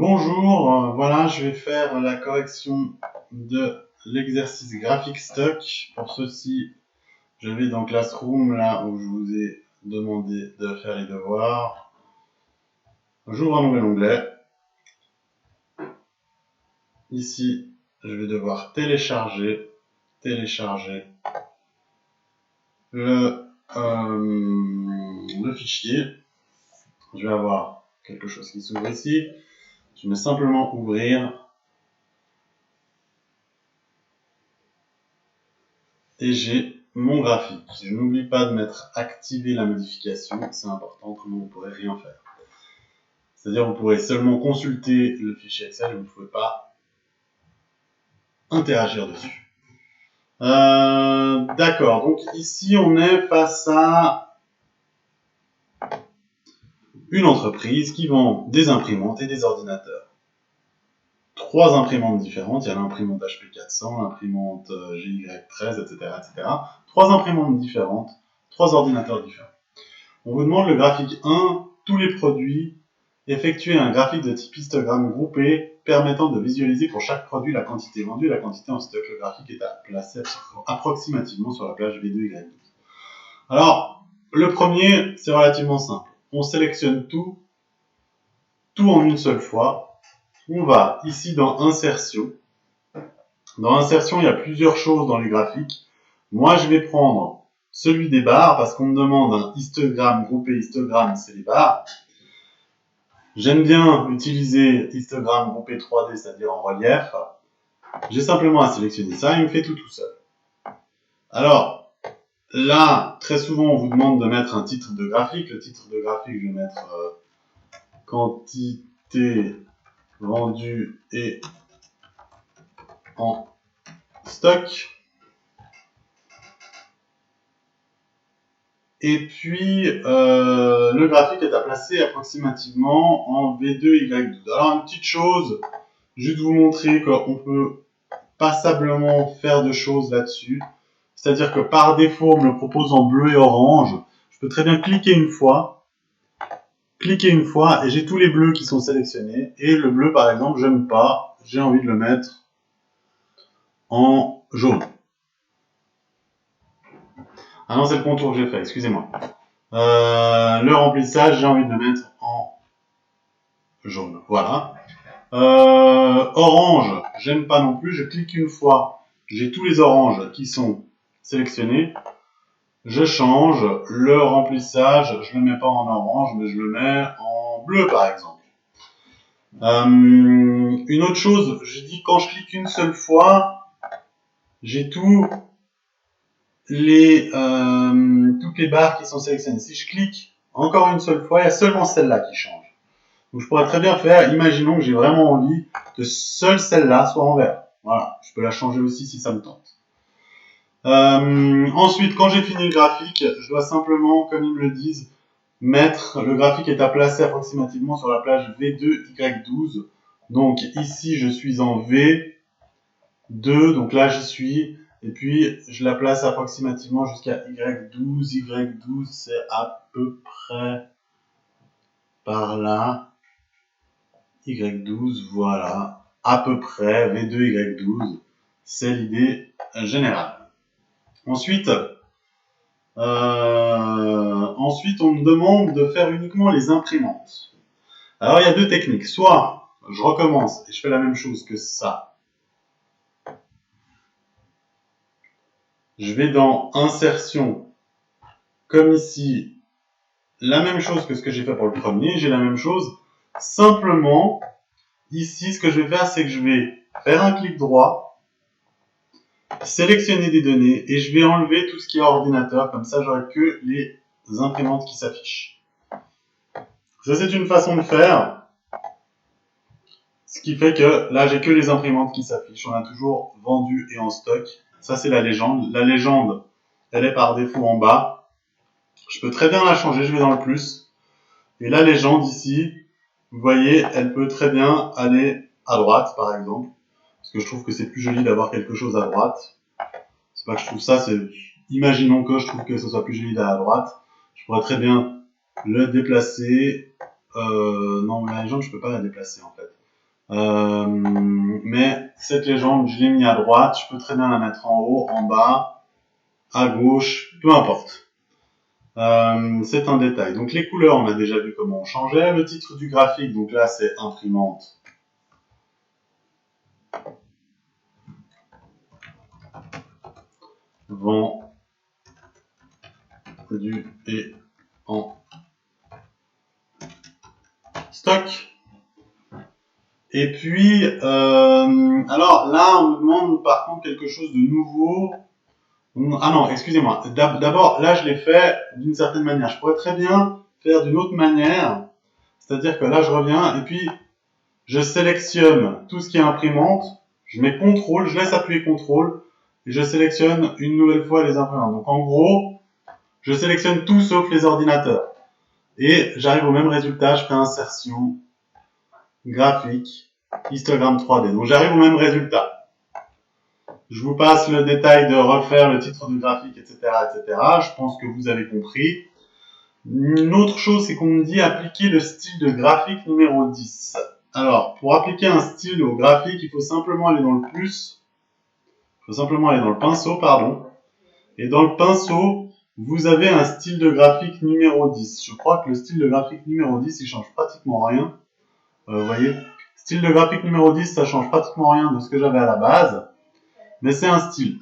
Bonjour, voilà, je vais faire la correction de l'exercice graphique stock. Pour ceci, je vais dans Classroom, là où je vous ai demandé de faire les devoirs. J'ouvre un nouvel onglet. Ici, je vais devoir télécharger le fichier. Je vais avoir quelque chose qui s'ouvre ici. Je mets simplement ouvrir. Et j'ai mon graphique. Je n'oublie pas de mettre activer la modification, c'est important, autrement vous ne pourrez rien faire. C'est-à-dire vous pourrez seulement consulter le fichier Excel, vous ne pouvez pas interagir dessus. D'accord, donc ici on est face à une entreprise qui vend des imprimantes et des ordinateurs. 3 imprimantes différentes, il y a l'imprimante HP 400, l'imprimante GY13, etc., etc. 3 imprimantes différentes, 3 ordinateurs différents. On vous demande le graphique 1, tous les produits, effectuer un graphique de type histogramme groupé permettant de visualiser pour chaque produit la quantité vendue et la quantité en stock. Le graphique est placé approximativement sur la plage V2Y12. Alors, le premier, c'est relativement simple. On sélectionne tout en une seule fois. On va ici dans Insertion. Dans Insertion, il y a plusieurs choses dans les graphiques. Moi, je vais prendre celui des barres, parce qu'on me demande un histogramme groupé. Histogramme, c'est les barres. J'aime bien utiliser histogramme groupé 3D, c'est-à-dire en relief. J'ai simplement à sélectionner ça, il me fait tout seul. Alors, là, très souvent, on vous demande de mettre un titre de graphique. Le titre de graphique, je vais mettre quantité vendue et en stock. Et puis, le graphique est à placer approximativement en V2Y12. Alors, une petite chose, juste vous montrer qu'on peut passablement faire de choses là-dessus. C'est-à-dire que par défaut, on me le propose en bleu et orange. Je peux très bien cliquer une fois, et j'ai tous les bleus qui sont sélectionnés. Et le bleu, par exemple, j'aime pas, j'ai envie de le mettre en jaune. Ah non, c'est le contour que j'ai fait, excusez-moi. Le remplissage, j'ai envie de le mettre en jaune. Voilà. Orange, j'aime pas non plus. Je clique une fois, j'ai tous les oranges qui sont sélectionnés. Je change le remplissage, je le mets pas en orange, mais je le mets en bleu par exemple. Une autre chose, je dis quand je clique une seule fois, j'ai toutes les barres qui sont sélectionnées. Si je clique encore une seule fois, il y a seulement celle-là qui change. Donc je pourrais très bien faire, imaginons que j'ai vraiment envie que seule celle-là soit en vert. Voilà, je peux la changer aussi si ça me tente. Ensuite, quand j'ai fini le graphique, je dois simplement, comme ils me le disent, mettre le graphique est à placer approximativement sur la plage V2Y12. Donc ici, je suis en V2, donc là j'y suis, et puis je la place approximativement jusqu'à Y12. Y12, c'est à peu près par là. Y12, voilà, à peu près V2Y12, c'est l'idée générale. Ensuite, on me demande de faire uniquement les imprimantes. Alors, il y a deux techniques. Soit, je recommence et je fais la même chose que ça. Je vais dans Insertion, comme ici, la même chose que ce que j'ai fait pour le premier. J'ai la même chose. Simplement, ici, ce que je vais faire, c'est que je vais faire un clic droit, sélectionner des données et je vais enlever tout ce qui est ordinateur. Comme ça, j'aurai que les imprimantes qui s'affichent. Ça, c'est une façon de faire. Ce qui fait que là, j'ai que les imprimantes qui s'affichent. On a toujours vendu et en stock. Ça, c'est la légende. La légende, elle est par défaut en bas. Je peux très bien la changer. Je vais dans le plus. Et la légende ici, vous voyez, elle peut très bien aller à droite, par exemple. Parce que je trouve que c'est plus joli d'avoir quelque chose à droite. C'est pas que je trouve ça, c'est... Imaginons que je trouve que ce soit plus joli d'aller à droite. Je pourrais très bien le déplacer. Non, la légende, je peux pas la déplacer, en fait. Mais cette légende, je l'ai mis à droite, je peux très bien la mettre en haut, en bas, à gauche, peu importe. C'est un détail. Donc les couleurs, on a déjà vu comment on changeait. Le titre du graphique, donc là c'est imprimante. Vendu et en stock. Et puis, alors là, on nous demande par contre quelque chose de nouveau. Ah non, excusez-moi. D'abord, là, je l'ai fait d'une certaine manière. Je pourrais très bien faire d'une autre manière. C'est-à-dire que là, je reviens et puis je sélectionne tout ce qui est imprimante. Je mets CTRL, je laisse appuyer CTRL et je sélectionne une nouvelle fois les imprimantes. Donc en gros, je sélectionne tout sauf les ordinateurs. Et j'arrive au même résultat, je fais insertion, graphique, histogramme 3D. Donc j'arrive au même résultat. Je vous passe le détail de refaire le titre du graphique, etc., etc. Je pense que vous avez compris. Une autre chose, c'est qu'on me dit appliquer le style de graphique numéro 10. Alors, pour appliquer un style au graphique, il faut simplement aller dans le plus. Il faut simplement aller dans le pinceau, pardon. Et dans le pinceau, vous avez un style de graphique numéro 10. Je crois que le style de graphique numéro 10, il change pratiquement rien. Vous voyez, style de graphique numéro 10, ça change pratiquement rien de ce que j'avais à la base. Mais c'est un style.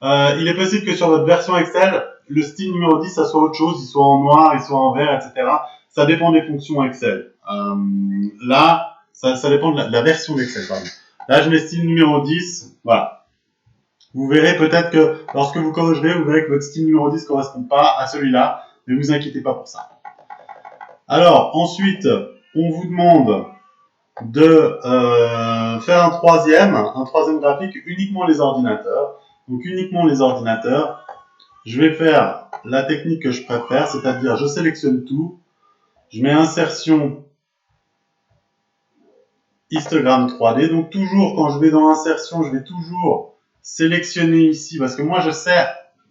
Il est possible que sur votre version Excel, le style numéro 10, ça soit autre chose, il soit en noir, il soit en vert, etc. Ça dépend des fonctions Excel. Là, ça dépend de la version d'Excel, pardon. Là, je mets style numéro 10, voilà. Vous verrez peut-être que lorsque vous corrigerez, vous verrez que votre style numéro 10 ne correspond pas à celui-là, mais vous inquiétez pas pour ça. Alors, ensuite, on vous demande de faire un troisième graphique, uniquement les ordinateurs. Donc uniquement les ordinateurs. Je vais faire la technique que je préfère, c'est-à-dire je sélectionne tout, je mets insertion, histogramme 3D. Donc toujours quand je vais dans insertion, je vais toujours sélectionner ici, parce que moi je sais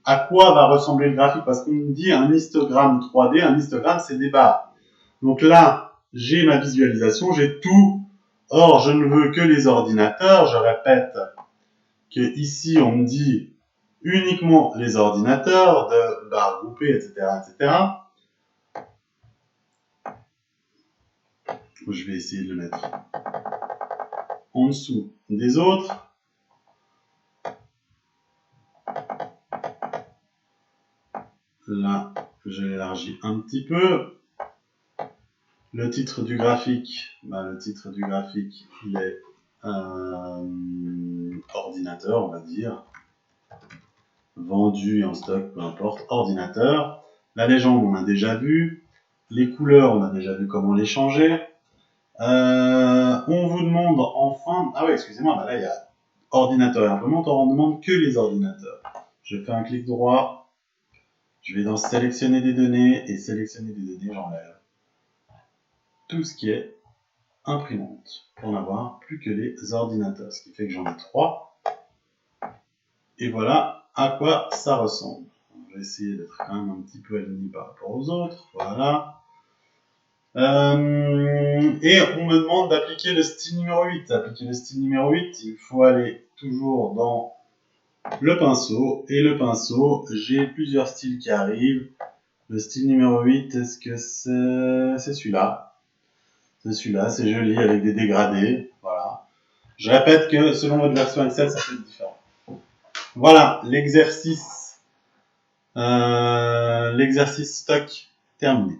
à quoi va ressembler le graphique, parce qu'on me dit un histogramme 3D, un histogramme c'est des barres. Donc là, j'ai ma visualisation, j'ai tout. Or, je ne veux que les ordinateurs. Je répète que ici, on me dit uniquement les ordinateurs, de barres groupées, etc., etc. Je vais essayer de le mettre en dessous des autres. Là, je l'élargis un petit peu. Le titre du graphique, il est ordinateur, on va dire. Vendu et en stock, peu importe, ordinateur. La légende, on a déjà vu. Les couleurs, on a déjà vu comment les changer. On vous demande enfin... Ah ouais, excusez-moi, là, il y a ordinateur et imprimante, on ne demande que les ordinateurs. Je fais un clic droit. Je vais dans sélectionner des données et sélectionner des données, j'enlève tout ce qui est imprimante pour n'avoir plus que les ordinateurs, ce qui fait que j'en ai 3. Et voilà à quoi ça ressemble. Je vais essayer d'être quand même un petit peu aligné par rapport aux autres. Voilà. Et on me demande d'appliquer le style numéro 8. Appliquer le style numéro 8, il faut aller toujours dans le pinceau. Et le pinceau, j'ai plusieurs styles qui arrivent. Le style numéro 8, est-ce que c'est celui-là? C'est celui-là, c'est joli avec des dégradés. Voilà. Je répète que selon votre version Excel, ça peut être différent. Voilà, l'exercice stock terminé.